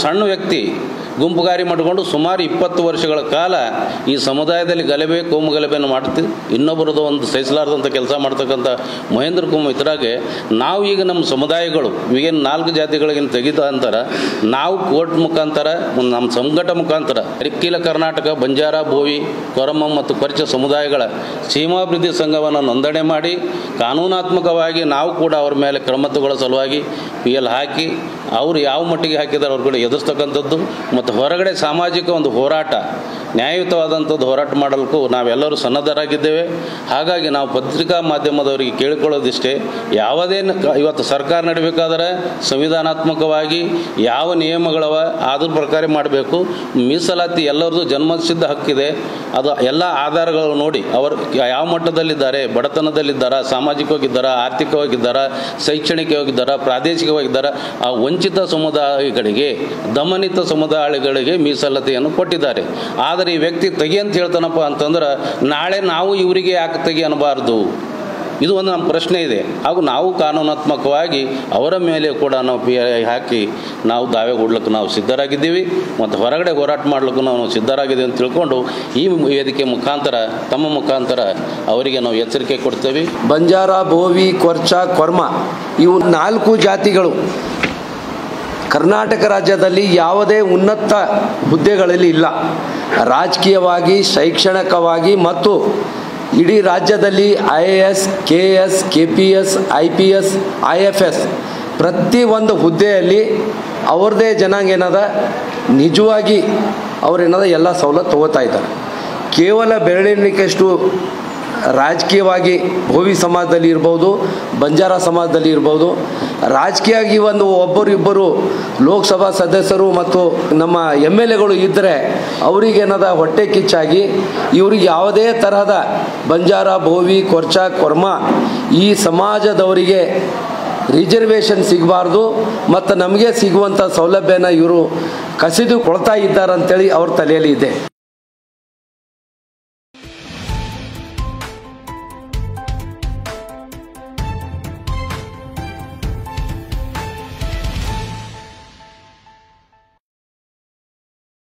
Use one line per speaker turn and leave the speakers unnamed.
ಸಣ್ಣ ವ್ಯಕ್ತಿ ಗುಂಪುಗಾರಿ ಮಾಡಿಕೊಂಡು ಸುಮಾರು 20 ವರ್ಷಗಳ ಕಾಲ ಈ ಸಮುದಾಯದಲ್ಲಿ ಗಲಭೆ ಕೋಮು ಗಲಭೆಯನ್ನು ಮಾಡ್ತೀವಿ. ಇನ್ನೊಬ್ಬರದ್ದು ಒಂದು ಸಹಿಸಲಾರದಂಥ ಕೆಲಸ ಮಾಡ್ತಕ್ಕಂಥ ಮಹೇಂದ್ರ ಕುಮಾರ್ ಇತರಾಗೆ ನಾವು ಈಗ ನಮ್ಮ ಸಮುದಾಯಗಳು ಈಗೇನು 4 ಜಾತಿಗಳಿಗೇನು ತೆಗಿತ ಅಂತಾರೆ, ನಾವು ಕೋರ್ಟ್ ಮುಖಾಂತರ ನಮ್ಮ ಸಂಘಟ ಮುಖಾಂತರ ಅಖಿಲ ಕರ್ನಾಟಕ ಬಂಜಾರ ಬೋವಿ ಕೊರಮ ಮತ್ತು ಪರಿಚ ಸಮುದಾಯಗಳ ಸೀಮಾಭಿವೃದ್ಧಿ ಸಂಘವನ್ನು ನೋಂದಣಿ ಮಾಡಿ ಕಾನೂನಾತ್ಮಕವಾಗಿ ನಾವು ಕೂಡ ಅವ್ರ ಮೇಲೆ ಕ್ರಮ ತಗೊಳ್ಳೋ ಸಲುವಾಗಿ PL ಹಾಕಿ ಅವರು ಯಾವ ಮಟ್ಟಿಗೆ ಹಾಕಿದ್ದಾರೆ ಅವ್ರ ಕೂಡ ಎದುರಿಸ್ತಕ್ಕಂಥದ್ದು ಮತ್ತು ಹೊರಗಡೆ ಸಾಮಾಜಿಕ ಒಂದು ಹೋರಾಟ ನ್ಯಾಯಯುತವಾದಂಥದ್ದು ಹೋರಾಟ ಮಾಡಲಿಕ್ಕೂ ನಾವೆಲ್ಲರೂ ಸನ್ನದ್ಧರಾಗಿದ್ದೇವೆ. ಹಾಗಾಗಿ ನಾವು ಪತ್ರಿಕಾ ಮಾಧ್ಯಮದವರಿಗೆ ಕೇಳಿಕೊಳ್ಳೋದಿಷ್ಟೇ, ಯಾವುದೇ ಇವತ್ತು ಸರ್ಕಾರ ನಡೀಬೇಕಾದ್ರೆ ಸಂವಿಧಾನಾತ್ಮಕವಾಗಿ ಯಾವ ನಿಯಮಗಳವ ಅದ್ರ ಪ್ರಕಾರ ಮಾಡಬೇಕು. ಮೀಸಲಾತಿ ಎಲ್ಲರದ್ದು ಜನ್ಮಸಿದ್ಧ ಹಕ್ಕಿದೆ. ಅದು ಎಲ್ಲ ಆಧಾರಗಳು ನೋಡಿ ಅವರು ಯಾವ ಮಟ್ಟದಲ್ಲಿದ್ದಾರೆ, ಬಡತನದಲ್ಲಿದ್ದಾರಾ, ಸಾಮಾಜಿಕವಾಗಿದ್ದಾರಾ, ಆರ್ಥಿಕವಾಗಿದ್ದಾರಾ, ಶೈಕ್ಷಣಿಕವಾಗಿದ್ದಾರಾ, ಪ್ರಾದೇಶಿಕವಾಗಿದ್ದಾರಾ, ಆ ವಂಚಿತ ಸಮುದಾಯಗಳಿಗೆ ದಮನಿತ ಸಮುದಾಯಗಳಿಗೆ ಮೀಸಲಾತಿಯನ್ನು ಕೊಟ್ಟಿದ್ದಾರೆ. ಆದರೆ ಈ ವ್ಯಕ್ತಿ ತೆಗಿ ಅಂತ ಹೇಳ್ತಾನಪ್ಪ ಅಂತಂದ್ರೆ ನಾಳೆ ನಾವು ಇವರಿಗೆ ಯಾಕೆ ತೆಗಿ ಅನ್ನಬಾರ್ದು? ಇದು ಒಂದು ನಮ್ಮ ಪ್ರಶ್ನೆ ಇದೆ. ಹಾಗೂ ನಾವು ಕಾನೂನಾತ್ಮಕವಾಗಿ ಅವರ ಮೇಲೆ ಕೂಡ ನಾವು PI ಹಾಕಿ ನಾವು ದಾವೆ ಕೊಡ್ಲಿಕ್ಕೆ ನಾವು ಸಿದ್ಧರಾಗಿದ್ದೀವಿ ಮತ್ತು ಹೊರಗಡೆ ಹೋರಾಟ ಮಾಡಲಿಕ್ಕೂ ನಾವು ಸಿದ್ಧರಾಗಿದ್ದೀವಿ ಅಂತ ತಿಳ್ಕೊಂಡು ಈ ವೇದಿಕೆ ಮುಖಾಂತರ ತಮ್ಮ ಮುಖಾಂತರ ಅವರಿಗೆ ನಾವು ಎಚ್ಚರಿಕೆ ಕೊಡ್ತೇವೆ.
ಬಂಜಾರ, ಬೋವಿ, ಕೊರ್ಚ, ಕೊರ್ಮ ಇವು 4 ಜಾತಿಗಳು ಕರ್ನಾಟಕ ರಾಜ್ಯದಲ್ಲಿ ಯಾವುದೇ ಉನ್ನತ ಹುದ್ದೆಗಳಲ್ಲಿ ಇಲ್ಲ. ರಾಜಕೀಯವಾಗಿ, ಶೈಕ್ಷಣಿಕವಾಗಿ ಮತ್ತು ಇಡೀ ರಾಜ್ಯದಲ್ಲಿ IAS, KS, KPS, IPS, IFS ಪ್ರತಿಯೊಂದು ಹುದ್ದೆಯಲ್ಲಿ ಅವ್ರದ್ದೇ ಜನಾಂಗ ಏನದ ನಿಜವಾಗಿ ಅವರೇನದ ಎಲ್ಲ ಸವಲತ್ತು ತಗೋತಾ ಇದ್ದಾರೆ. ಕೇವಲ ಬೆರಳೆಣಿಕೆಯಷ್ಟು ರಾಜಕೀಯವಾಗಿ ಭೋವಿ ಸಮಾಜದಲ್ಲಿ ಇರ್ಬೋದು, ಬಂಜಾರ ಸಮಾಜದಲ್ಲಿ ಇರ್ಬೋದು, ರಾಜಕೀಯವಾಗಿ ಒಂದು ಒಬ್ಬರಿಬ್ಬರು ಲೋಕಸಭಾ ಸದಸ್ಯರು ಮತ್ತು ನಮ್ಮ MLAಗಳು ಇದ್ದರೆ ಅವರಿಗೇನದ ಹೊಟ್ಟೆ ಕಿಚ್ಚಾಗಿ ಇವ್ರಿಗೆ ಯಾವುದೇ ತರಹದ ಬಂಜಾರ, ಬೋವಿ, ಕೊರ್ಚ, ಕೊರ್ಮ ಈ ಸಮಾಜದವರಿಗೆ ರಿಸರ್ವೇಷನ್ ಸಿಗಬಾರ್ದು ಮತ್ತು ನಮಗೆ ಸಿಗುವಂಥ ಸೌಲಭ್ಯನ ಇವರು ಕಸಿದುಕೊಳ್ತಾ ಇದ್ದಾರಂತೇಳಿ ಅವ್ರ ತಲೆಯಲ್ಲಿ ಇದೆ.